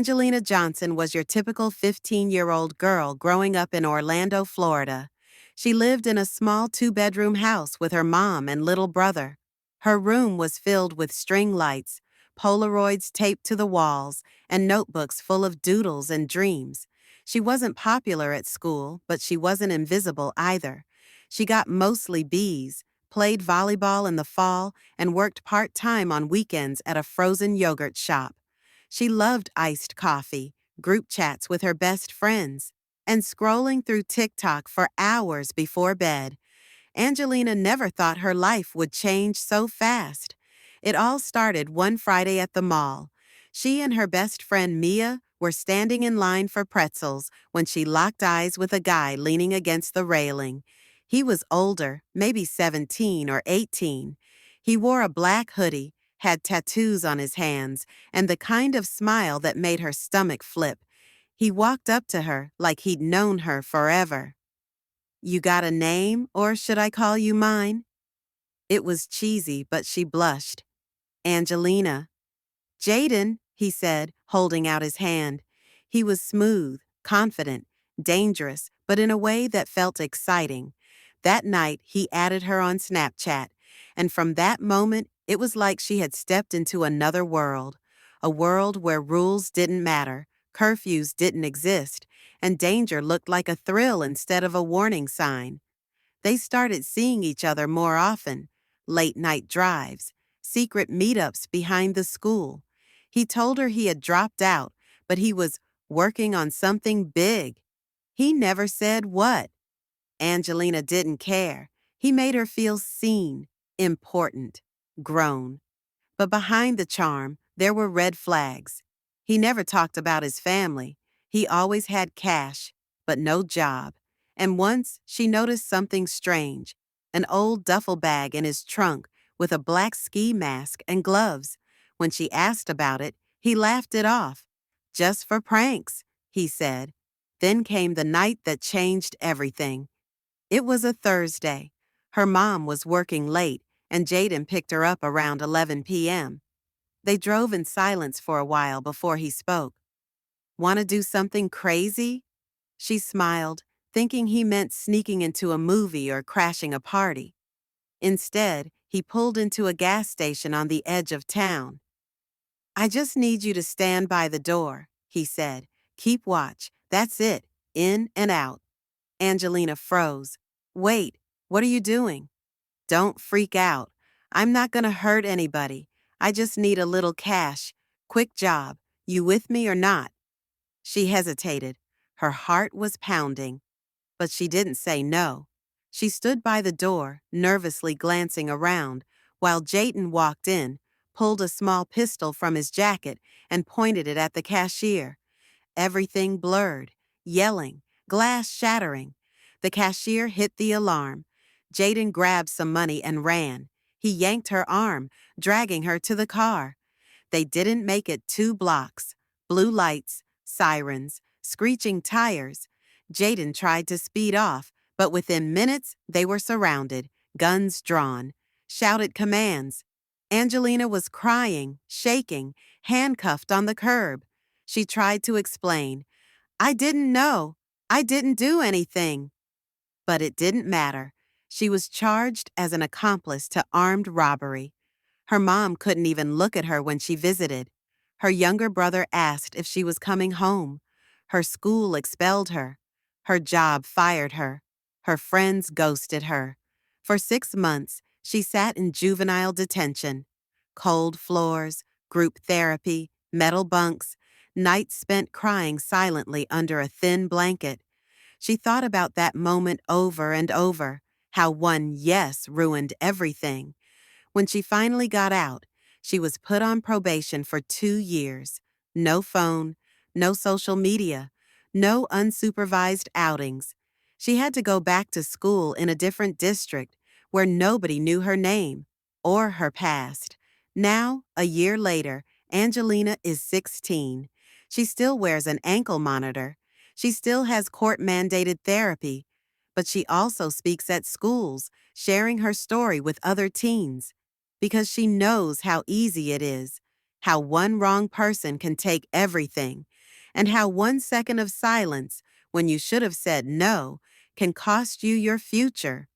Angelina Johnson was your typical 15-year-old girl growing up in Orlando, Florida. She lived in a small two-bedroom house with her mom and little brother. Her room was filled with string lights, Polaroids taped to the walls, and notebooks full of doodles and dreams. She wasn't popular at school, but she wasn't invisible either. She got mostly B's, played volleyball in the fall, and worked part-time on weekends at a frozen yogurt shop. She loved iced coffee, group chats with her best friends, and scrolling through TikTok for hours before bed. Angelina never thought her life would change so fast. It all started one Friday at the mall. She and her best friend Mia were standing in line for pretzels when she locked eyes with a guy leaning against the railing. He was older, maybe 17 or 18. He wore a black hoodie, had tattoos on his hands, and the kind of smile that made her stomach flip. He walked up to her like he'd known her forever. "You got a name, or should I call you mine?" It was cheesy, but she blushed. "Angelina." "Jayden," he said, holding out his hand. He was smooth, confident, dangerous, but in a way that felt exciting. That night, he added her on Snapchat, and from that moment, it was like she had stepped into another world, a world where rules didn't matter, curfews didn't exist, and danger looked like a thrill instead of a warning sign. They started seeing each other more often, late-night drives, secret meetups behind the school. He told her he had dropped out, but he was working on something big. He never said what. Angelina didn't care. He made her feel seen, important, grown. But behind the charm, there were red flags. He never talked about his family. He always had cash, but no job. And once she noticed something strange, an old duffel bag in his trunk with a black ski mask and gloves. When she asked about it, he laughed it off. "Just for pranks," he said. Then came the night that changed everything. It was a Thursday. Her mom was working late, and Jayden picked her up around 11 p.m. They drove in silence for a while before he spoke. "Want to do something crazy?" She smiled, thinking he meant sneaking into a movie or crashing a party. Instead, he pulled into a gas station on the edge of town. "I just need you to stand by the door," he said. "Keep watch. That's it. In and out." Angelina froze. "Wait, what are you doing?" "Don't freak out. I'm not gonna hurt anybody. I just need a little cash. Quick job. You with me or not?" She hesitated. Her heart was pounding. But she didn't say no. She stood by the door, nervously glancing around, while Jayden walked in, pulled a small pistol from his jacket, and pointed it at the cashier. Everything blurred, yelling, glass shattering. The cashier hit the alarm. Jayden grabbed some money and ran. He yanked her arm, dragging her to the car. They didn't make it 2 blocks. Blue lights, sirens, screeching tires. Jayden tried to speed off, but within minutes they were surrounded, guns drawn, shouted commands. Angelina was crying, shaking, handcuffed on the curb. She tried to explain. "I didn't know. I didn't do anything." But it didn't matter. She was charged as an accomplice to armed robbery. Her mom couldn't even look at her when she visited. Her younger brother asked if she was coming home. Her school expelled her. Her job fired her. Her friends ghosted her. For 6 months, she sat in juvenile detention. Cold floors, group therapy, metal bunks, nights spent crying silently under a thin blanket. She thought about that moment over and over, how one yes ruined everything. When she finally got out, she was put on probation for 2 years. No phone, no social media, no unsupervised outings. She had to go back to school in a different district where nobody knew her name or her past. Now, a year later, Angelina is 16. She still wears an ankle monitor. She still has court-mandated therapy. But she also speaks at schools, sharing her story with other teens. Because she knows how easy it is, how one wrong person can take everything, and how 1 second of silence, when you should have said no, can cost you your future.